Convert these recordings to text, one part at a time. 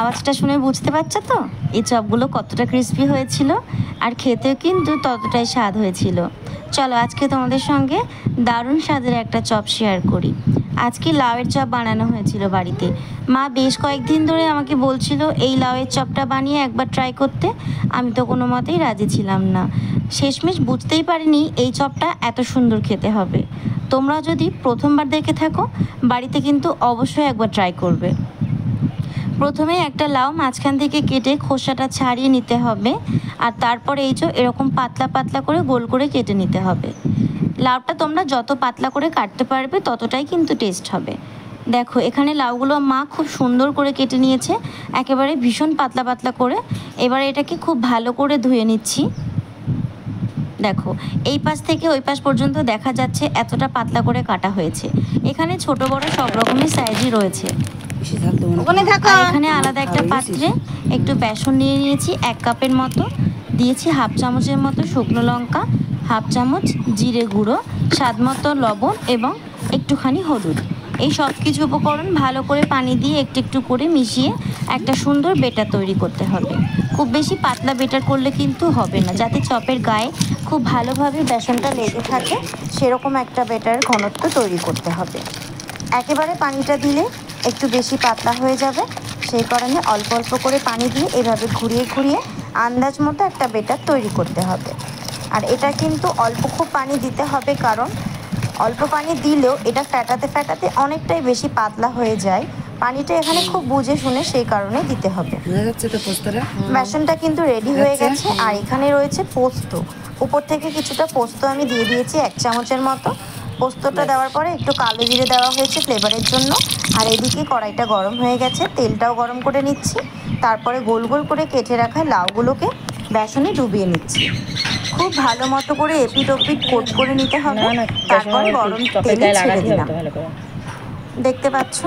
আওয়াজটা শুনে বুঝতে পারছো তো এই চপগুলো কতটা ক্রিস্পি হয়েছিল, আর খেতেও কিন্তু ততটাই স্বাদ হয়েছিল। চলো আজকে তোমাদের সঙ্গে দারুণ স্বাদের একটা চপ শেয়ার করি। আজকে লাউয়ের চপ বানানো হয়েছিল বাড়িতে। মা বেশ কয়েকদিন ধরে আমাকে বলছিল এই লাউয়ের চপটা বানিয়ে একবার ট্রাই করতে। আমি তো কোনো মতেই রাজি ছিলাম না। শেষমেশ বুঝতেই পারিনি এই চপটা এত সুন্দর খেতে হবে। তোমরা যদি প্রথমবার দেখে থাকো বাড়িতে কিন্তু অবশ্যই একবার ট্রাই করবে। প্রথমে একটা লাউ মাঝখান থেকে কেটে খোসাটা ছাড়িয়ে নিতে হবে, আর তারপরে এই যে এরকম পাতলা পাতলা করে গোল করে কেটে নিতে হবে। লাউটা তোমরা যত পাতলা করে কাটতে পারবে ততটাই কিন্তু টেস্ট হবে। দেখো এখানে লাউগুলো মা খুব সুন্দর করে কেটে নিয়েছে, একেবারে ভীষণ পাতলা পাতলা করে। এবার এটাকে খুব ভালো করে ধুয়ে নিচ্ছি। দেখো এই পাশ থেকে ওই পাশ পর্যন্ত দেখা যাচ্ছে এতটা পাতলা করে কাটা হয়েছে। এখানে ছোট বড় সব রকমের সাইজই রয়েছে। এখানে আলাদা একটা পাত্রে একটু বেসন নিয়ে নিয়েছি 1 কাপের মতো, দিয়েছি হাফ চামচের মতো শুকনো লঙ্কা, হাফ চামচ জিরে গুঁড়ো, স্বাদ মতো লবণ এবং একটুখানি হলুদ। এই সব কিছু উপকরণ ভালো করে পানি দিয়ে একটু একটু করে মিশিয়ে একটা সুন্দর বেটার তৈরি করতে হবে। খুব বেশি পাতলা বেটার করলে কিন্তু হবে না, যাতে চপের গায়ে খুব ভালোভাবে বেসনটা লেগে থাকে সেরকম একটা বেটার ঘনত্ব তৈরি করতে হবে। একেবারে পানিটা দিলে একটু বেশি পাতলা হয়ে যাবে, সেই কারণে অল্প অল্প করে পানি দিয়ে এভাবে ঘুরিয়ে ঘুরিয়ে আন্দাজ মতো একটা বেটার তৈরি করতে হবে। আর এটা কিন্তু অল্প খুব পানি দিতে হবে, কারণ অল্প পানি দিলেও এটা ফ্যাটাতে ফ্যাটাতে অনেকটাই বেশি পাতলা হয়ে যায়। পানিটা এখানে খুব বুঝে শুনে সেই কারণে দিতে হবে। বেসনটা কিন্তু রেডি হয়ে গেছে। আর এখানে রয়েছে পোস্ত। উপর থেকে কিছুটা পোস্ত আমি দিয়ে দিয়েছি 1 চামচের মতো। পোস্তটা দেওয়ার পরে একটু কালো জিরে দেওয়া হয়েছে ফ্লেভারের জন্য। আর এদিকে কড়াইটা গরম হয়ে গেছে, তেলটাও গরম করে নিচ্ছি। তারপরে গোল গোল করে কেটে রাখা লাউগুলোকে বেসনে ডুবিয়ে নিচ্ছি। খুব ভালো মতো করে এপিট ওপিট কোট করে নিতে হবে, তারপর গরম তেলে ছেড়ে দিলাম। দেখতে পাচ্ছ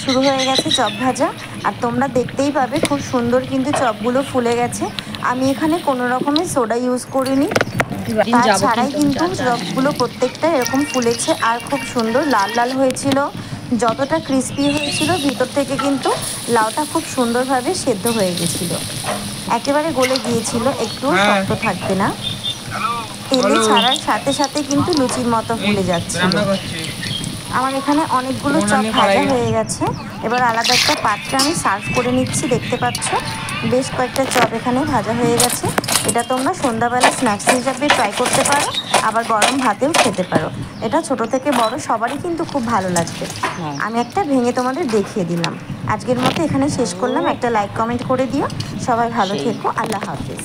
শুরু হয়ে গেছে চপ ভাজা। আর তোমরা দেখতেই পাবে খুব সুন্দর কিন্তু চপগুলো ফুলে গেছে। আমি এখানে কোনো রকমের সোডা ইউজ করিনি, তাছাড়াই কিন্তু চপগুলো প্রত্যেকটা এরকম ফুলেছে আর খুব সুন্দর লাল লাল হয়েছিল। যতটা ক্রিস্পি হয়েছিল ভিতর থেকে কিন্তু লাউটা খুব সুন্দরভাবে সেদ্ধ হয়ে গেছিলো, একেবারে গলে গিয়েছিল, একটু শক্ত থাকবে না। তেলে ছাড়ার সাথে সাথে কিন্তু লুচির মতো ফুলে যাচ্ছিল। আমার এখানে অনেকগুলো চপ ভাজা হয়ে গেছে। এবার আলাদা একটা পাত্রে আমি সার্ভ করে নিচ্ছি। দেখতে পাচ্ছ বেশ কয়েকটা চপ এখানে ভাজা হয়ে গেছে। এটা তোমরা সন্ধ্যাবেলা স্ন্যাক্স হিসাবে ট্রাই করতে পারো, আবার গরম ভাতেও খেতে পারো। এটা ছোট থেকে বড় সবারই কিন্তু খুব ভালো লাগবে। আমি একটা ভেঙে তোমাদের দেখিয়ে দিলাম। আজকের মতো এখানে শেষ করলাম। একটা লাইক কমেন্ট করে দিও। সবাই ভালো থেকো। আল্লাহ হাফিজ।